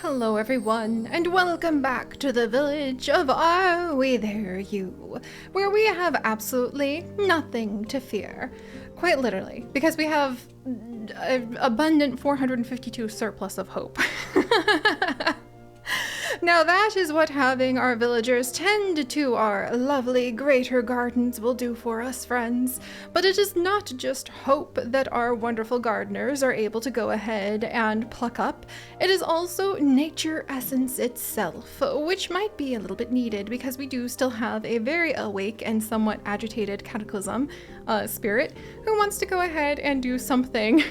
Hello everyone, and welcome back to the village of Are We There You, where we have absolutely nothing to fear. Quite literally, because we have an abundant 452 surplus of hope. Now that is what having our villagers tend to our lovely greater gardens will do for us, friends. But it is not just hope that our wonderful gardeners are able to go ahead and pluck up. It is also nature essence itself, which might be a little bit needed because we do still have a very awake and somewhat agitated cataclysm spirit who wants to go ahead and do something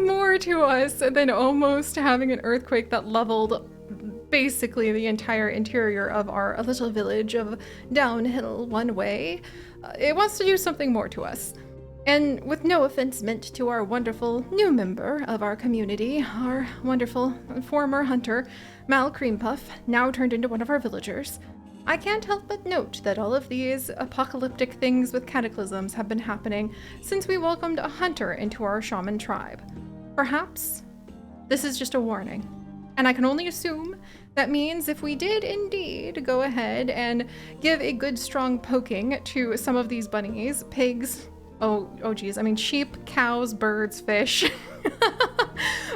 more to us than almost having an earthquake that leveled basically the entire interior of our little village of downhill one way. It wants to do something more to us. And with no offense meant to our wonderful new member of our community, our wonderful former hunter, Mal Creampuff, now turned into one of our villagers, I can't help but note that all of these apocalyptic things with cataclysms have been happening since we welcomed a hunter into our shaman tribe. Perhaps this is just a warning, and I can only assume that means if we did indeed go ahead and give a good strong poking to some of these bunnies, pigs, oh geez, I mean sheep, cows, birds, fish,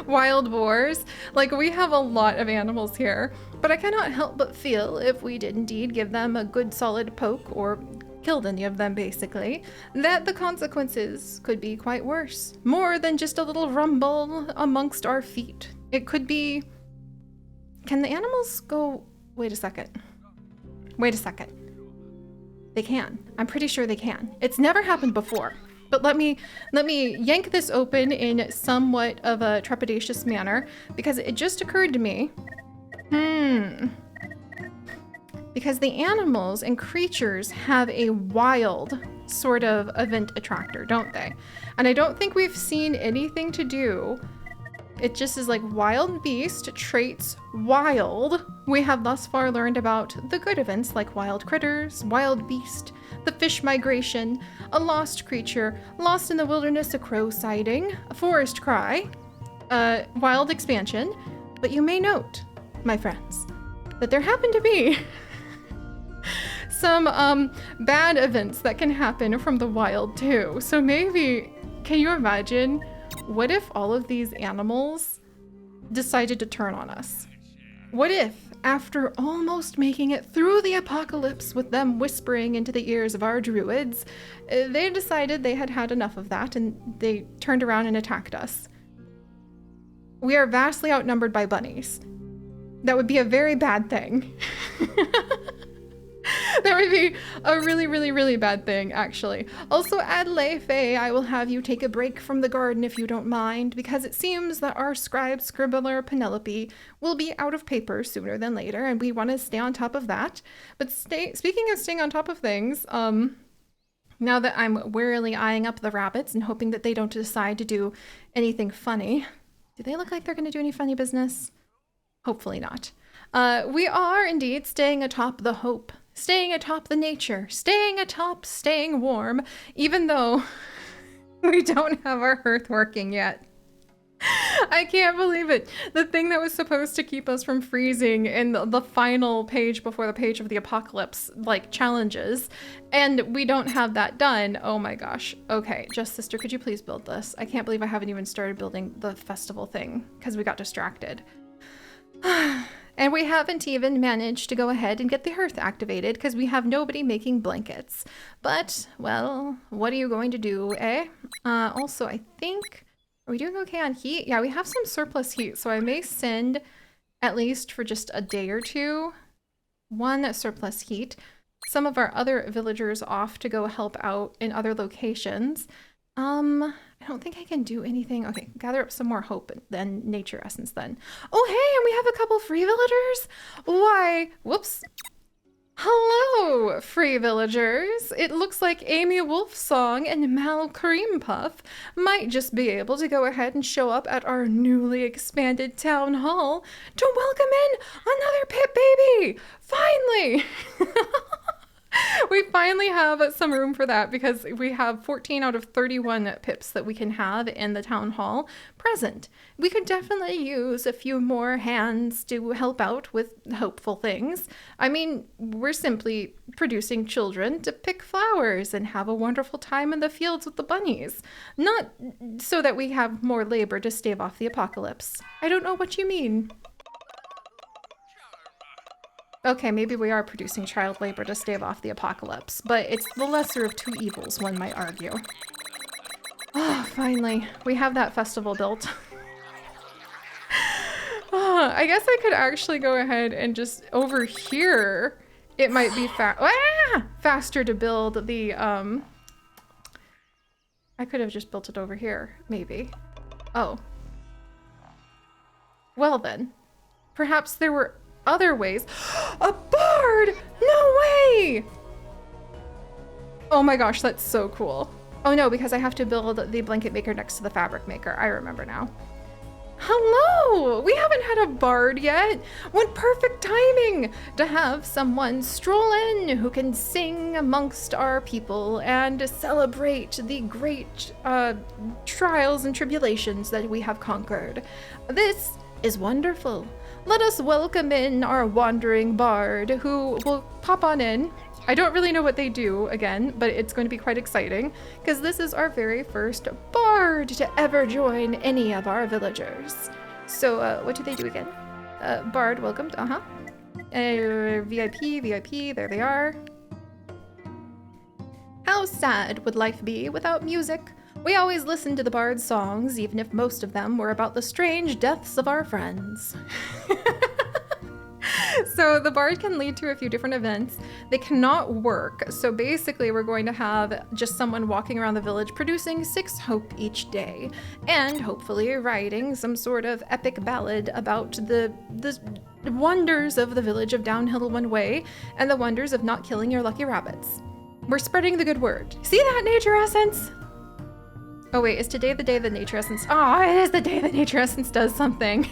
wild boars, like we have a lot of animals here. But I cannot help but feel if we did indeed give them a good solid poke, or killed any of them basically, that the consequences could be quite worse. More than just a little rumble amongst our feet. It could be... Can the animals go... Wait a second. They can. I'm pretty sure they can. It's never happened before. But let me yank this open in somewhat of a trepidatious manner, because it just occurred to me... Because the animals and creatures have a wild sort of event attractor, don't they? And I don't think we've seen anything to do. It just is like wild beast, traits, wild. We have thus far learned about the good events like wild critters, wild beast, the fish migration, a lost creature, lost in the wilderness, a crow sighting, a forest cry, wild expansion. But you may note, my friends, that there happen to be some bad events that can happen from the wild too. So maybe, can you imagine, what if all of these animals decided to turn on us? What if, after almost making it through the apocalypse with them whispering into the ears of our druids, they decided they had had enough of that and they turned around and attacked us? We are vastly outnumbered by bunnies. That would be a very bad thing. That would be a really, really, really bad thing, actually. Also, Adelaide Faye, I will have you take a break from the garden if you don't mind, because it seems that our scribe scribbler Penelope will be out of paper sooner than later, and we want to stay on top of that. But speaking of staying on top of things, now that I'm warily eyeing up the rabbits and hoping that they don't decide to do anything funny, do they look like they're going to do any funny business? Hopefully not. We are indeed staying atop the hope, staying atop the nature, staying atop, staying warm, even though we don't have our hearth working yet. I can't believe it. The thing that was supposed to keep us from freezing in the final page before the page of the apocalypse, like challenges, and we don't have that done. Oh my gosh. Okay, Just Sister, could you please build this? I can't believe I haven't even started building the festival thing because we got distracted. And we haven't even managed to go ahead and get the hearth activated because we have nobody making blankets. But, well, what are you going to do, eh? Also, I think, are we doing okay on heat? Yeah, we have some surplus heat, so I may send, at least for just a day or two, one surplus heat, some of our other villagers off to go help out in other locations. I don't think I can do anything. Okay, gather up some more hope then nature essence then. Oh, hey, and we have a couple free villagers. Why, whoops. Hello, free villagers. It looks like Amy Wolfsong and Mal Creampuff might just be able to go ahead and show up at our newly expanded town hall to welcome in another pit baby. Finally. We finally have some room for that because we have 14 out of 31 pips that we can have in the town hall present. We could definitely use a few more hands to help out with hopeful things. I mean, we're simply producing children to pick flowers and have a wonderful time in the fields with the bunnies. Not so that we have more labor to stave off the apocalypse. I don't know what you mean. Okay, maybe we are producing child labor to stave off the apocalypse, but it's the lesser of two evils, one might argue. Oh, finally, we have that festival built. Oh, I guess I could actually go ahead and just over here, it might be faster to build the, I could have just built it over here, maybe. Oh. Well then, perhaps there were other ways. A bard! No way! Oh my gosh, that's so cool. Oh no, because I have to build the blanket maker next to the fabric maker. I remember now. Hello! We haven't had a bard yet. What perfect timing to have someone stroll in who can sing amongst our people and celebrate the great trials and tribulations that we have conquered. This is wonderful. Let us welcome in our wandering bard who will pop on in. I don't really know what they do again, but it's going to be quite exciting because this is our very first bard to ever join any of our villagers. So what do they do again? Bard welcomed, VIP, there they are. How sad would life be without music? We always listen to the bard's songs, even if most of them were about the strange deaths of our friends. So the bard can lead to a few different events. They cannot work. So basically we're going to have just someone walking around the village producing 6 hope each day and hopefully writing some sort of epic ballad about the wonders of the village of Downhill One Way and the wonders of not killing your lucky rabbits. We're spreading the good word. See that, Nature Essence? Oh wait, is today the day the Nature Essence... Oh, it is the day the Nature Essence does something.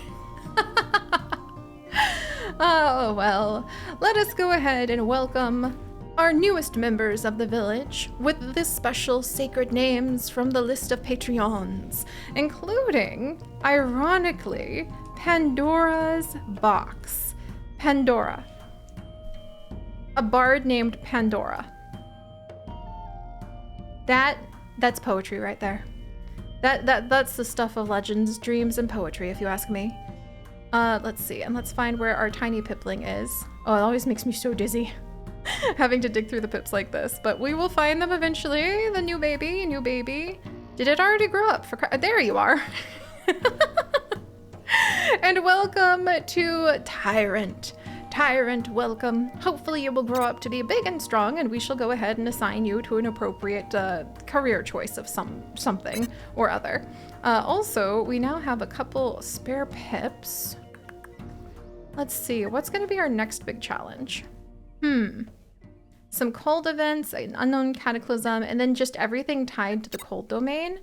Oh, well, let us go ahead and welcome our newest members of the village with the special sacred names from the list of Patreons, including, ironically, Pandora's Box. Pandora. A bard named Pandora. That's poetry right there. That's the stuff of legends, dreams, and poetry, if you ask me. Let's see, and let's find where our tiny pipling is. Oh, it always makes me so dizzy having to dig through the pips like this, but we will find them eventually. The new baby. Did it already grow up? There you are. And welcome to Tyrant. Tyrant, welcome. Hopefully you will grow up to be big and strong, and we shall go ahead and assign you to an appropriate career choice of something or other. Also, we now have a couple spare pips. Let's see, what's going to be our next big challenge? Some cold events, an unknown cataclysm, and then just everything tied to the cold domain.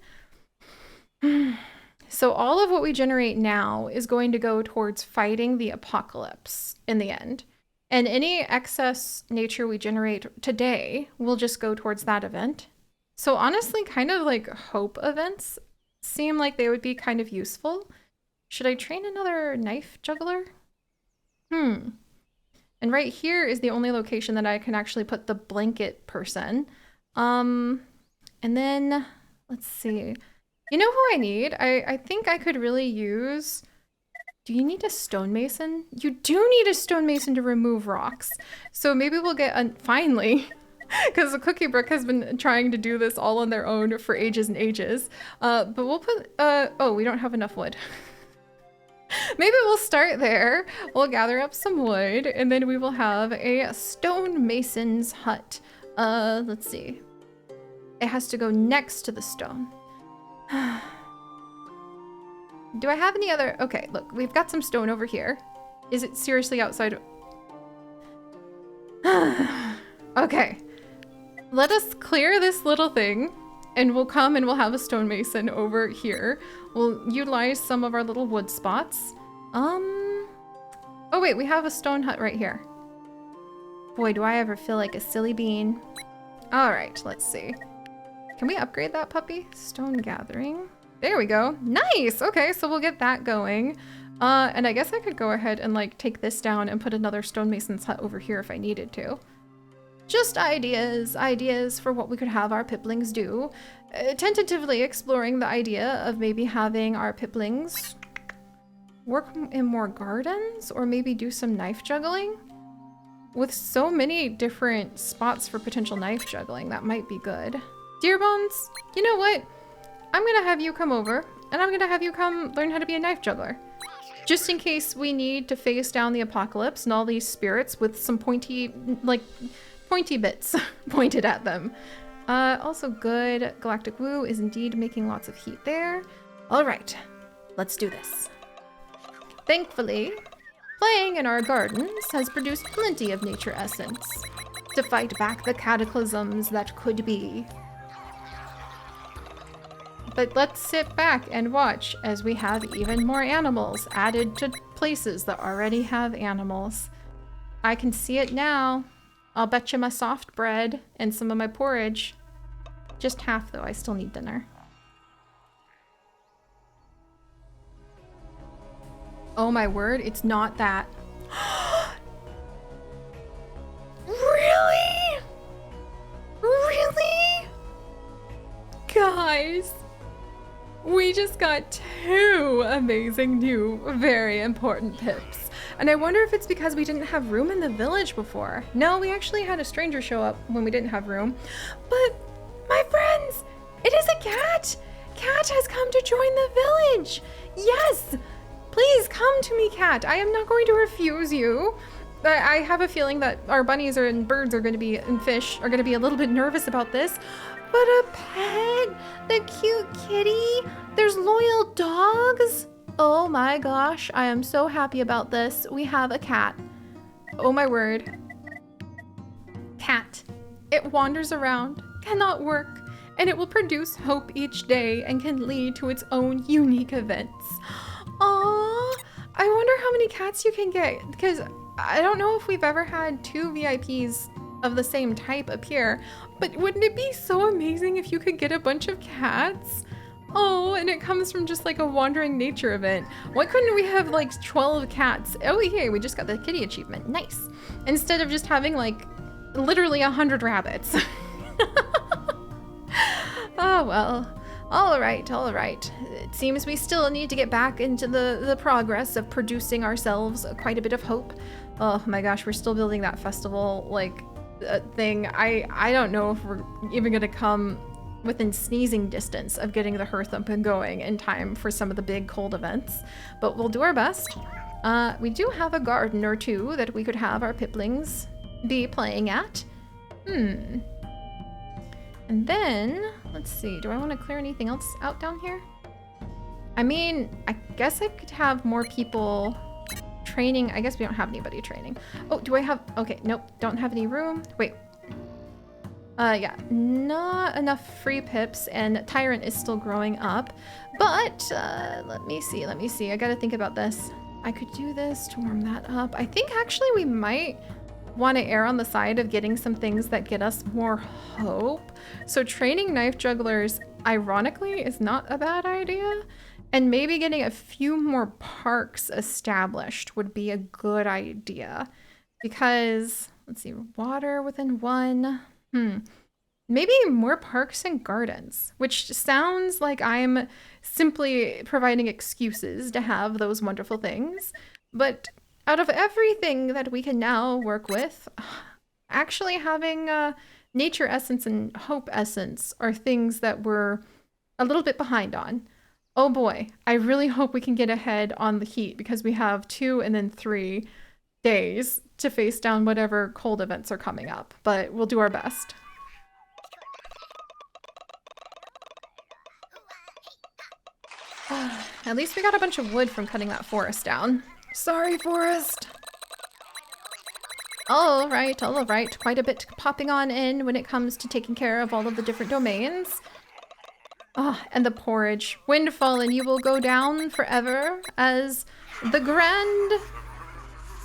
So all of what we generate now is going to go towards fighting the apocalypse in the end. And any excess nature we generate today will just go towards that event. So honestly, kind of like hope events seem like they would be kind of useful. Should I train another knife juggler? And right here is the only location that I can actually put the blanket person. And then let's see. You know who I need? I think I could really use... Do you need a stonemason? You do need a stonemason to remove rocks. So maybe we'll get finally, because the Cookie Brick has been trying to do this all on their own for ages and ages. But we'll put... oh, we don't have enough wood. Maybe we'll start there. We'll gather up some wood, and then we will have a stonemason's hut. Let's see. It has to go next to the stone. Do I have any other... Okay, look, we've got some stone over here. Is it seriously outside? Okay. Let us clear this little thing, and we'll come and we'll have a stonemason over here. We'll utilize some of our little wood spots. Oh wait, we have a stone hut right here. Boy, do I ever feel like a silly bean. All right, let's see. Can we upgrade that puppy? Stone gathering. There we go. Nice. Okay, so we'll get that going. And I guess I could go ahead and like take this down and put another stonemason's hut over here if I needed to. Just ideas for what we could have our piplings do. Tentatively exploring the idea of maybe having our piplings work in more gardens or maybe do some knife juggling. With so many different spots for potential knife juggling, that might be good. Dear Bones, you know what? I'm gonna have you come over and I'm gonna have you come learn how to be a knife juggler. Just in case we need to face down the apocalypse and all these spirits with some pointy bits pointed at them. Also good. Galactic Woo is indeed making lots of heat there. All right, let's do this. Thankfully, playing in our gardens has produced plenty of nature essence to fight back the cataclysms that could be. But let's sit back and watch as we have even more animals added to places that already have animals. I can see it now. I'll bet you my soft bread and some of my porridge. Just half though, I still need dinner. Oh my word, it's not that. Really? Really? Guys, we just got 2 amazing new, very important pips. And I wonder if it's because we didn't have room in the village before. No, we actually had a stranger show up when we didn't have room. But, my friends, it is a cat! Cat has come to join the village! Yes! Please come to me, cat. I am not going to refuse you. I have a feeling that our bunnies and birds are going to be, and fish are going to be a little bit nervous about this. But a pet, the cute kitty, there's loyal dogs. Oh my gosh, I am so happy about this. We have a cat. Oh my word. Cat. It wanders around, cannot work, and it will produce hope each day and can lead to its own unique events. Aww, I wonder how many cats you can get, because I don't know if we've ever had 2 VIPs of the same type appear, but wouldn't it be so amazing if you could get a bunch of cats? Oh, and it comes from just like a wandering nature event. Why couldn't we have like 12 cats? Oh, yeah, we just got the kitty achievement. Nice. Instead of just having like literally 100 rabbits. Oh, well. All right, all right. It seems we still need to get back into the progress of producing ourselves quite a bit of hope. Oh my gosh, we're still building that festival like thing. I don't know if we're even gonna come within sneezing distance of getting the hearth up and going in time for some of the big cold events, but we'll do our best. We do have a garden or 2 that we could have our piplings be playing at. And then, let's see, do I want to clear anything else out down here? I mean, I guess I could have more people training. I guess we don't have anybody training. Oh, do I have, okay, nope, don't have any room. Wait. Yeah, not enough free pips, and Tyrant is still growing up. But, let me see. I gotta think about this. I could do this to warm that up. I think actually we might want to err on the side of getting some things that get us more hope. So training knife jugglers, ironically, is not a bad idea. And maybe getting a few more parks established would be a good idea. Because, let's see, water within 1. Maybe more parks and gardens, which sounds like I'm simply providing excuses to have those wonderful things. But out of everything that we can now work with, actually having nature essence and hope essence are things that we're a little bit behind on. Oh boy, I really hope we can get ahead on the heat because we have 2 and then 3 days to face down whatever cold events are coming up, but we'll do our best. At least we got a bunch of wood from cutting that forest down. Sorry, forest. All right. Quite a bit popping on in when it comes to taking care of all of the different domains. Oh, and the porridge. Windfall, and you will go down forever as the grand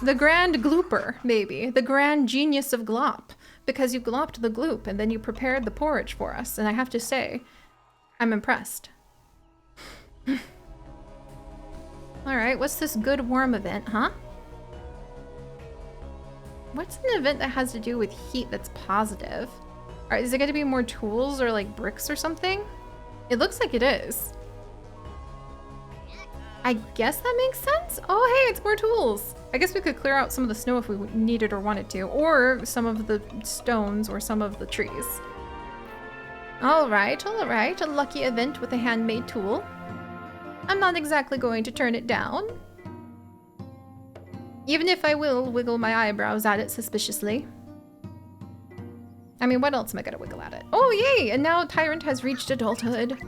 The grand glooper, maybe. The grand genius of glop. Because you glopped the gloop and then you prepared the porridge for us. And I have to say, I'm impressed. Alright, what's this good warm event, huh? What's an event that has to do with heat that's positive? Alright, is it gonna be more tools or like bricks or something? It looks like it is. I guess that makes sense? Oh, hey, it's more tools. I guess we could clear out some of the snow if we needed or wanted to, or some of the stones or some of the trees. All right, a lucky event with a handmade tool. I'm not exactly going to turn it down. Even if I will wiggle my eyebrows at it suspiciously. I mean, what else am I gonna wiggle at it? Oh, yay! And now Tyrant has reached adulthood.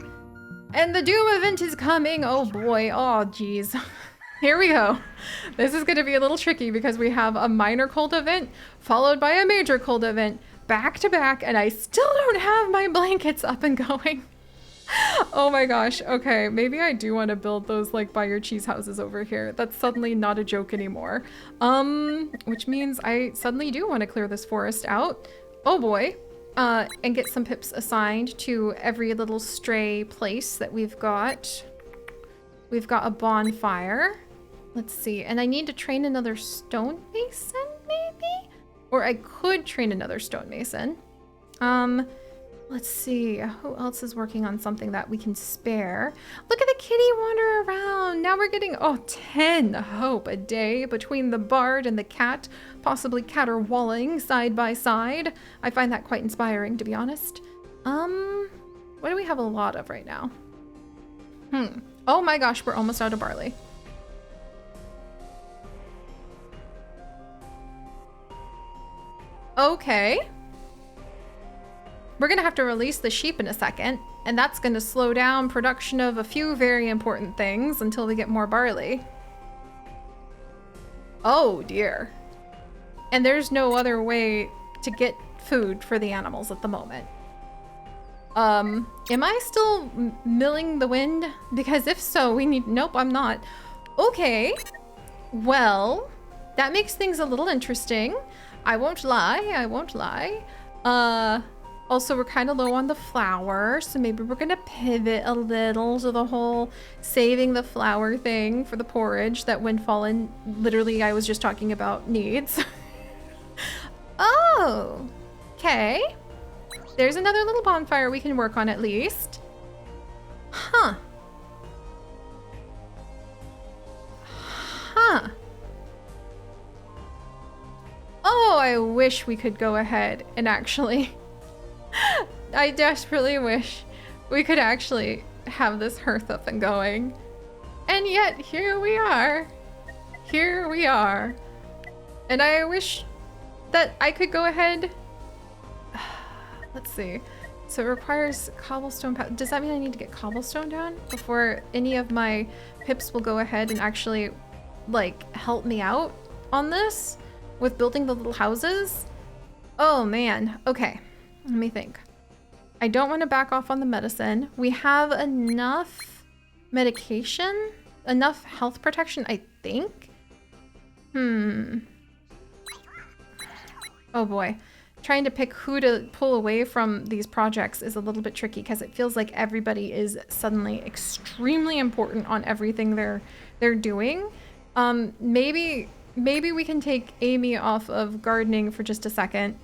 And the Doom event is coming. Oh boy. Oh geez. Here we go. This is going to be a little tricky because we have a minor cold event followed by a major cold event back to back, and I still don't have my blankets up and going. Oh my gosh. Okay, maybe I do want to build those like buy your cheese houses over here. That's suddenly not a joke anymore. Which means I suddenly do want to clear this forest out. Oh boy. And get some pips assigned to every little stray place that we've got. We've got a bonfire. Let's see. And I need to train another stonemason, maybe? Or I could train another stonemason. Let's see. Who else is working on something that we can spare? Look at the kitty wander around. Now we're getting, 10 hope a day between the bard and the cat, possibly caterwauling side by side. I find that quite inspiring, to be honest. What do we have a lot of right now? Oh my gosh, we're almost out of barley. Okay. We're gonna have to release the sheep in a second, and that's gonna slow down production of a few very important things until we get more barley. Oh dear. And there's no other way to get food for the animals at the moment. Am I still milling the wind? Because if so, we need, nope, I'm not. Okay, well, that makes things a little interesting. I won't lie. Also, we're kind of low on the flour, so maybe we're gonna pivot a little to the whole saving the flour thing for the porridge that Windfallen, literally I was just talking about, needs. Oh, okay. There's another little bonfire we can work on at least. Huh. Oh, I wish we could go ahead and actually... I desperately wish we could actually have this hearth up and going. And yet, here we are. Here we are. And I wish that I could go ahead... Let's see. So it requires cobblestone. Does that mean I need to get cobblestone down before any of my pips will go ahead and actually, like, help me out on this with building the little houses? Oh, man. Okay. Let me think. I don't want to back off on the medicine. We have enough medication, enough health protection, I think. Oh boy. Trying to pick who to pull away from these projects is a little bit tricky because it feels like everybody is suddenly extremely important on everything they're doing. Maybe we can take Amy off of gardening for just a second,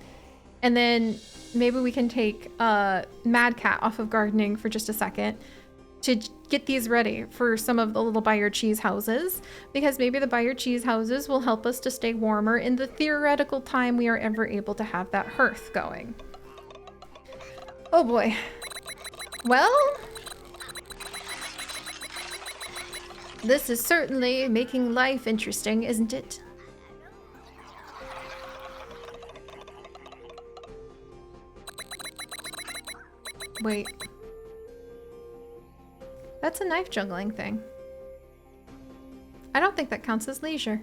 and then maybe we can take Mad Cat off of gardening for just a second to get these ready for some of the little buy your cheese houses, because maybe the buy your cheese houses will help us to stay warmer in the theoretical time we are ever able to have that hearth going. Oh boy. Well, this is certainly making life interesting, isn't it? Wait. That's a knife juggling thing. I don't think that counts as leisure.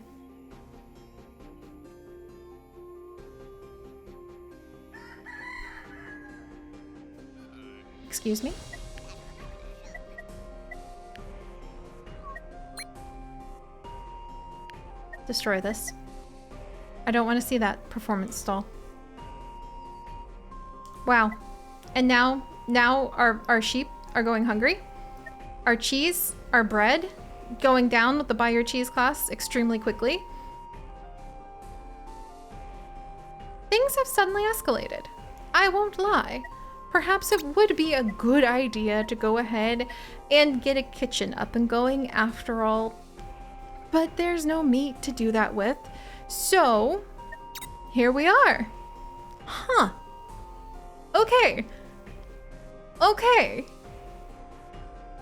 Excuse me? Destroy this. I don't want to see that performance stall. Wow. And now our sheep are going hungry. Our cheese, our bread, going down with the buy your cheese class extremely quickly. Things have suddenly escalated. I won't lie. Perhaps it would be a good idea to go ahead and get a kitchen up and going after all. But there's no meat to do that with. So, here we are. Huh. Okay. Okay.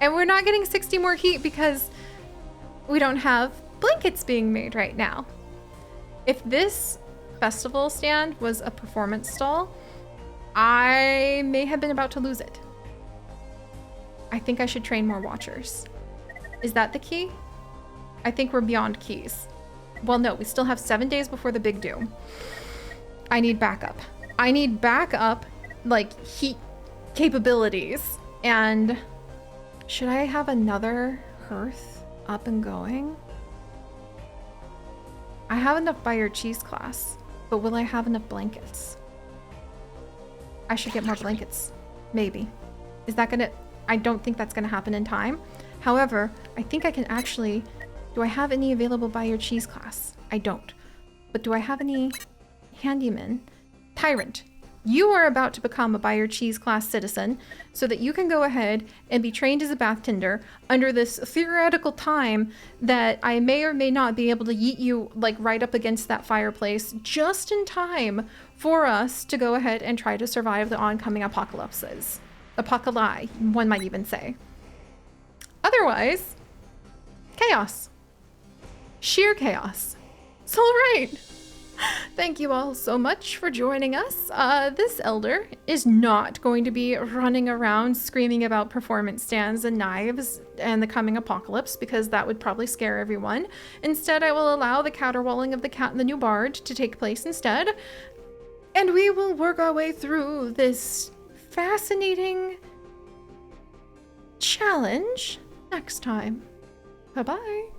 And we're not getting 60 more heat because we don't have blankets being made right now. If this festival stand was a performance stall, I may have been about to lose it. I think I should train more watchers. Is that the key? I think we're beyond keys. Well, no, we still have 7 days before the big doom. I need backup. I need backup, like, heat capabilities. And should I have another hearth up and going? I have enough buy your cheese class, but will I have enough blankets? I should get more blankets. Maybe. Is that gonna... I don't think that's gonna happen in time. However, I think I can actually... Do I have any available buy your cheese class? I don't. But do I have any handyman? Tyrant, you are about to become a buy your cheese class citizen so that you can go ahead and be trained as a bath tender under this theoretical time that I may or may not be able to yeet you like right up against that fireplace just in time for us to go ahead and try to survive the oncoming apocalypses. Apocalypse, one might even say. Otherwise, chaos. Sheer chaos. So, all right. Thank you all so much for joining us. This elder is not going to be running around screaming about performance stands and knives and the coming apocalypse because that would probably scare everyone. Instead, I will allow the caterwauling of the cat and the new bard to take place instead. And we will work our way through this fascinating challenge next time. Bye-bye.